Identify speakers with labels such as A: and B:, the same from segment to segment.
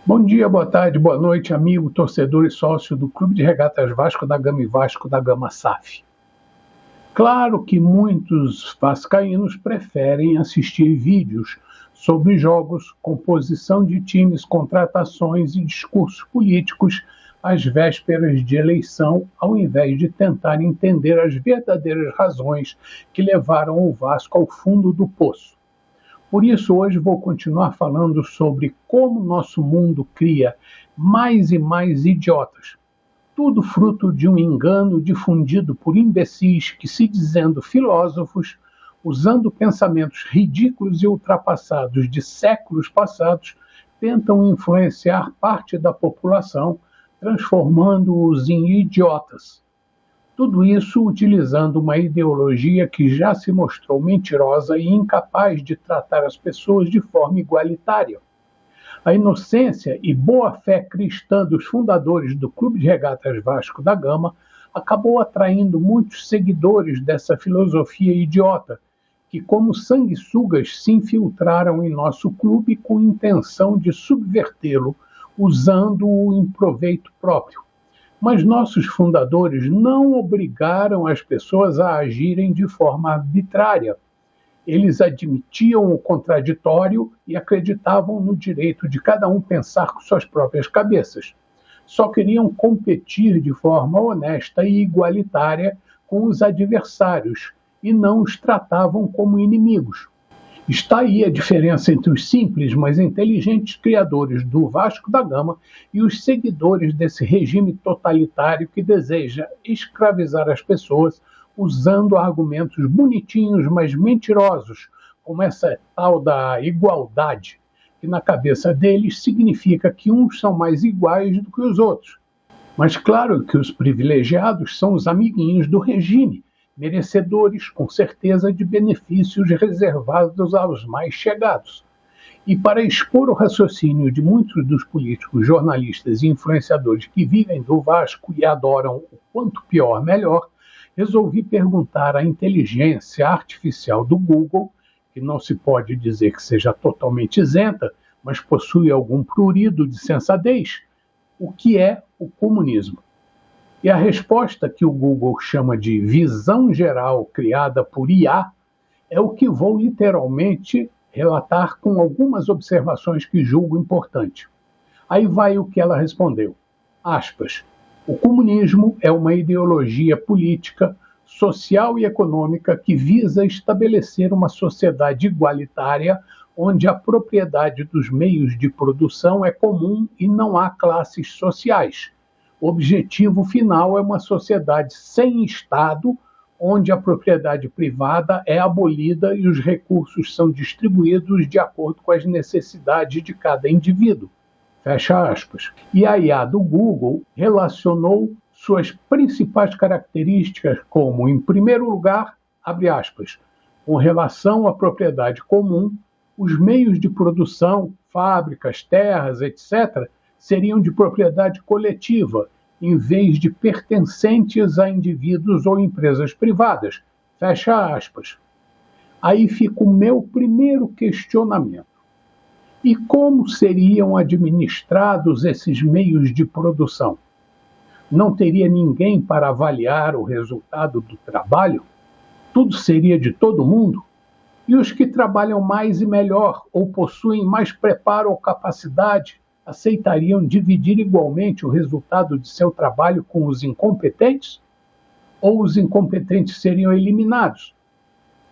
A: Bom dia, boa tarde, boa noite, amigo, torcedor e sócio do Clube de Regatas Vasco da Gama e Vasco da Gama SAF. Claro que muitos vascaínos preferem assistir vídeos sobre jogos, composição de times, contratações e discursos políticos às vésperas de eleição, ao invés de tentar entender as verdadeiras razões que levaram o Vasco ao fundo do poço. Por isso, hoje vou continuar falando sobre como nosso mundo cria mais e mais idiotas. Tudo fruto de um engano difundido por imbecis que, se dizendo filósofos, usando pensamentos ridículos e ultrapassados de séculos passados, tentam influenciar parte da população, transformando-os em idiotas. Tudo isso utilizando uma ideologia que já se mostrou mentirosa e incapaz de tratar as pessoas de forma igualitária. A inocência e boa-fé cristã dos fundadores do Clube de Regatas Vasco da Gama acabou atraindo muitos seguidores dessa filosofia idiota, que, como sanguessugas, se infiltraram em nosso clube com intenção de subvertê-lo, usando-o em proveito próprio. Mas nossos fundadores não obrigaram as pessoas a agirem de forma arbitrária. Eles admitiam o contraditório e acreditavam no direito de cada um pensar com suas próprias cabeças. Só queriam competir de forma honesta e igualitária com os adversários e não os tratavam como inimigos. Está aí a diferença entre os simples, mas inteligentes criadores do Vasco da Gama e os seguidores desse regime totalitário que deseja escravizar as pessoas usando argumentos bonitinhos, mas mentirosos, como essa tal da igualdade, que na cabeça deles significa que uns são mais iguais do que os outros. Mas claro que os privilegiados são os amiguinhos do regime, merecedores, com certeza, de benefícios reservados aos mais chegados. E para expor o raciocínio de muitos dos políticos, jornalistas e influenciadores que vivem do Vasco e adoram o quanto pior, melhor, resolvi perguntar à inteligência artificial do Google, que não se pode dizer que seja totalmente isenta, mas possui algum prurido de sensatez, o que é o comunismo. E a resposta que o Google chama de visão geral criada por IA é o que vou literalmente relatar com algumas observações que julgo importante. Aí vai o que ela respondeu. Aspas. O comunismo é uma ideologia política, social e econômica que visa estabelecer uma sociedade igualitária onde a propriedade dos meios de produção é comum e não há classes sociais. O objetivo final é uma sociedade sem Estado, onde a propriedade privada é abolida e os recursos são distribuídos de acordo com as necessidades de cada indivíduo. Fecha aspas. E a IA do Google relacionou suas principais características como, em primeiro lugar, abre aspas, com relação à propriedade comum, os meios de produção, fábricas, terras, etc., seriam de propriedade coletiva, em vez de pertencentes a indivíduos ou empresas privadas. Fecha aspas. Aí fica o meu primeiro questionamento. E como seriam administrados esses meios de produção? Não teria ninguém para avaliar o resultado do trabalho? Tudo seria de todo mundo? E os que trabalham mais e melhor, ou possuem mais preparo ou capacidade, aceitariam dividir igualmente o resultado de seu trabalho com os incompetentes? Ou os incompetentes seriam eliminados?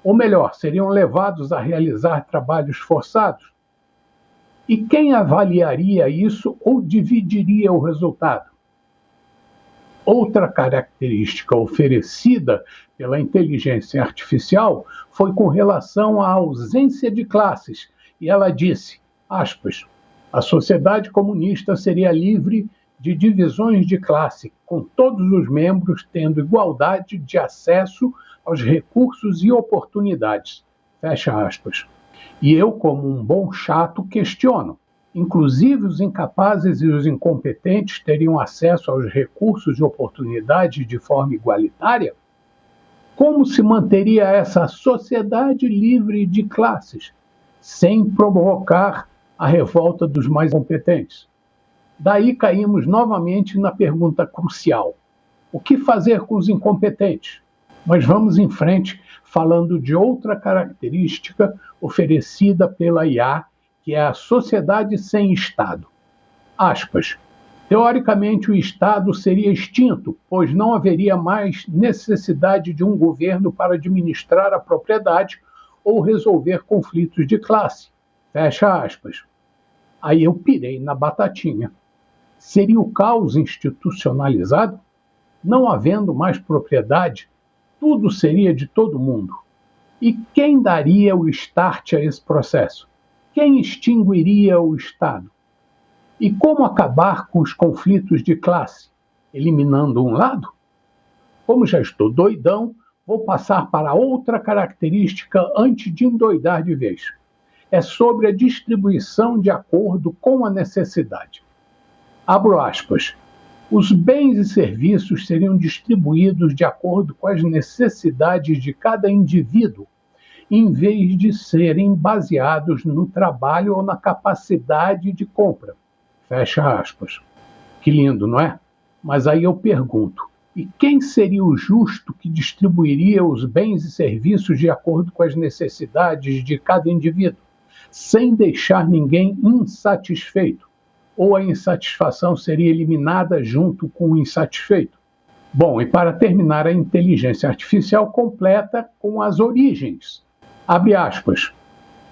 A: Ou melhor, seriam levados a realizar trabalhos forçados? E quem avaliaria isso ou dividiria o resultado? Outra característica oferecida pela inteligência artificial foi com relação à ausência de classes, e ela disse, aspas, a sociedade comunista seria livre de divisões de classe, com todos os membros tendo igualdade de acesso aos recursos e oportunidades. Fecha aspas. E eu, como um bom chato, questiono. Inclusive, os incapazes e os incompetentes teriam acesso aos recursos e oportunidades de forma igualitária? Como se manteria essa sociedade livre de classes, sem provocar a revolta dos mais competentes? Daí caímos novamente na pergunta crucial: o que fazer com os incompetentes? Mas vamos em frente falando de outra característica oferecida pela IA, que é a sociedade sem Estado. Aspas. Teoricamente, o Estado seria extinto, pois não haveria mais necessidade de um governo para administrar a propriedade ou resolver conflitos de classe. Fecha aspas. Aí eu pirei na batatinha. Seria o caos institucionalizado? Não havendo mais propriedade, tudo seria de todo mundo. E quem daria o start a esse processo? Quem extinguiria o Estado? E como acabar com os conflitos de classe? Eliminando um lado? Como já estou doidão, vou passar para outra característica antes de endoidar de vez. É sobre a distribuição de acordo com a necessidade. Abro aspas. Os bens e serviços seriam distribuídos de acordo com as necessidades de cada indivíduo, em vez de serem baseados no trabalho ou na capacidade de compra. Fecha aspas. Que lindo, não é? Mas aí eu pergunto, e quem seria o justo que distribuiria os bens e serviços de acordo com as necessidades de cada indivíduo, sem deixar ninguém insatisfeito? Ou a insatisfação seria eliminada junto com o insatisfeito? Bom, e para terminar, a inteligência artificial completa com as origens. Abre aspas.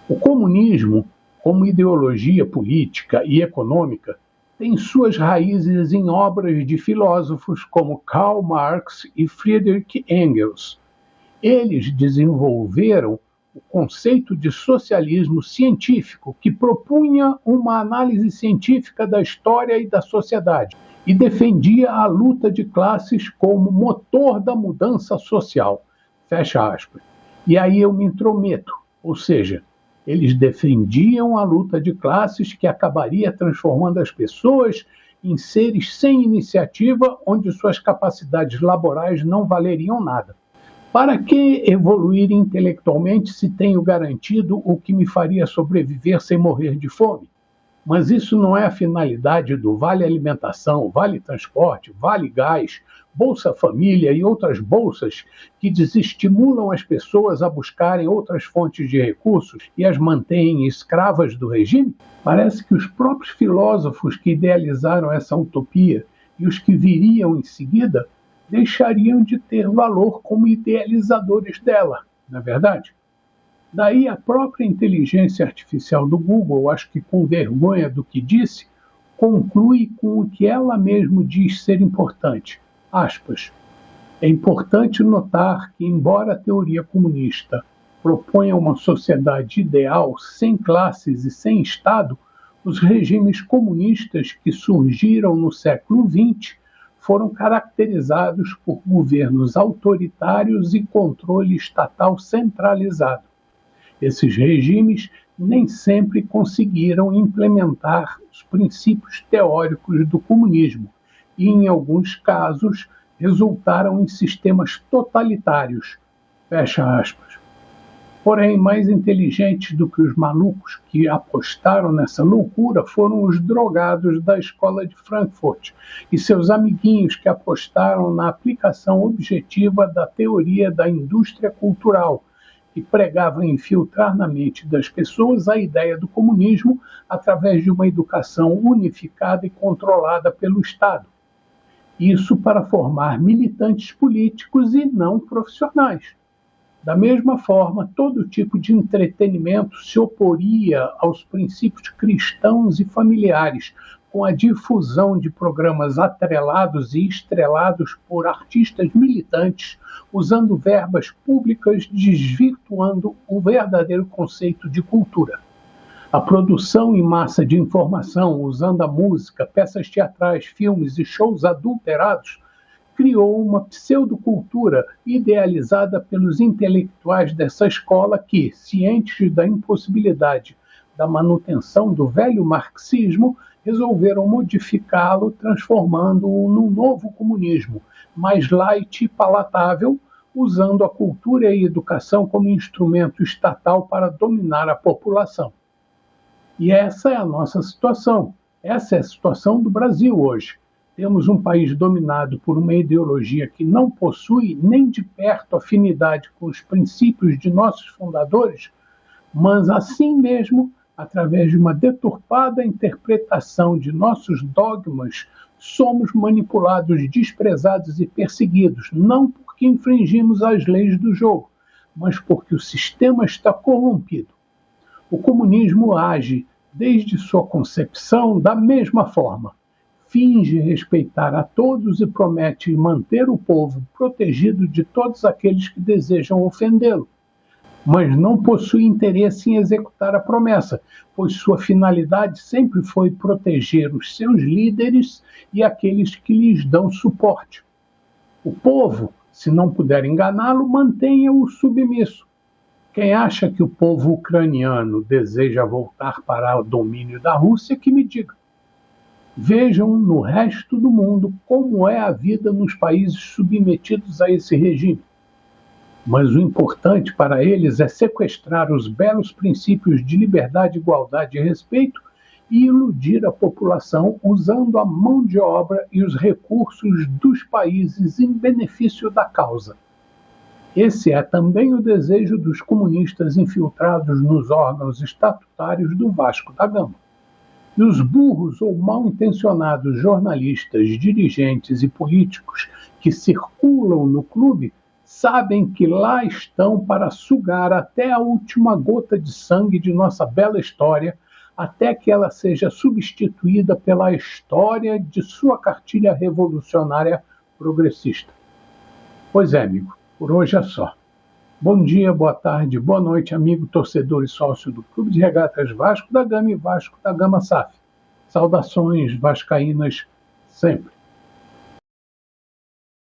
A: O comunismo, como ideologia política e econômica, tem suas raízes em obras de filósofos como Karl Marx e Friedrich Engels. Eles desenvolveram o conceito de socialismo científico, que propunha uma análise científica da história e da sociedade, e defendia a luta de classes como motor da mudança social. Fecha aspas. E aí eu me intrometo, ou seja, eles defendiam a luta de classes que acabaria transformando as pessoas em seres sem iniciativa, onde suas capacidades laborais não valeriam nada. Para que evoluir intelectualmente se tenho garantido o que me faria sobreviver sem morrer de fome? Mas isso não é a finalidade do Vale Alimentação, Vale Transporte, Vale Gás, Bolsa Família e outras bolsas que desestimulam as pessoas a buscarem outras fontes de recursos e as mantêm escravas do regime? Parece que os próprios filósofos que idealizaram essa utopia e os que viriam em seguida deixariam de ter valor como idealizadores dela, não é verdade? Daí a própria inteligência artificial do Google, acho que com vergonha do que disse, conclui com o que ela mesma diz ser importante. Aspas. É importante notar que, embora a teoria comunista proponha uma sociedade ideal sem classes e sem Estado, os regimes comunistas que surgiram no século XX foram caracterizados por governos autoritários e controle estatal centralizado. Esses regimes nem sempre conseguiram implementar os princípios teóricos do comunismo e, em alguns casos, resultaram em sistemas totalitários. Fecha aspas. Porém, mais inteligentes do que os malucos que apostaram nessa loucura foram os drogados da escola de Frankfurt e seus amiguinhos que apostaram na aplicação objetiva da teoria da indústria cultural, que pregava infiltrar na mente das pessoas a ideia do comunismo através de uma educação unificada e controlada pelo Estado. Isso para formar militantes políticos e não profissionais. Da mesma forma, todo tipo de entretenimento se oporia aos princípios cristãos e familiares, com a difusão de programas atrelados e estrelados por artistas militantes, usando verbas públicas, desvirtuando o verdadeiro conceito de cultura. A produção em massa de informação, usando a música, peças teatrais, filmes e shows adulterados, criou uma pseudocultura idealizada pelos intelectuais dessa escola que, cientes da impossibilidade da manutenção do velho marxismo, resolveram modificá-lo, transformando-o num novo comunismo, mais light e palatável, usando a cultura e a educação como instrumento estatal para dominar a população. E essa é a nossa situação. Essa é a situação do Brasil hoje. Temos um país dominado por uma ideologia que não possui nem de perto afinidade com os princípios de nossos fundadores, mas assim mesmo, através de uma deturpada interpretação de nossos dogmas, somos manipulados, desprezados e perseguidos, não porque infringimos as leis do jogo, mas porque o sistema está corrompido. O comunismo age, desde sua concepção, da mesma forma. Finge respeitar a todos e promete manter o povo protegido de todos aqueles que desejam ofendê-lo. Mas não possui interesse em executar a promessa, pois sua finalidade sempre foi proteger os seus líderes e aqueles que lhes dão suporte. O povo, se não puder enganá-lo, mantenha-o submisso. Quem acha que o povo ucraniano deseja voltar para o domínio da Rússia, que me diga. Vejam no resto do mundo como é a vida nos países submetidos a esse regime. Mas o importante para eles é sequestrar os belos princípios de liberdade, igualdade e respeito e iludir a população usando a mão de obra e os recursos dos países em benefício da causa. Esse é também o desejo dos comunistas infiltrados nos órgãos estatutários do Vasco da Gama. E os burros ou mal-intencionados jornalistas, dirigentes e políticos que circulam no clube sabem que lá estão para sugar até a última gota de sangue de nossa bela história, até que ela seja substituída pela história de sua cartilha revolucionária progressista. Pois é, amigo, por hoje é só. Bom dia, boa tarde, boa noite, amigo, torcedor e sócio do Clube de Regatas Vasco da Gama e Vasco da Gama SAF. Saudações vascaínas sempre.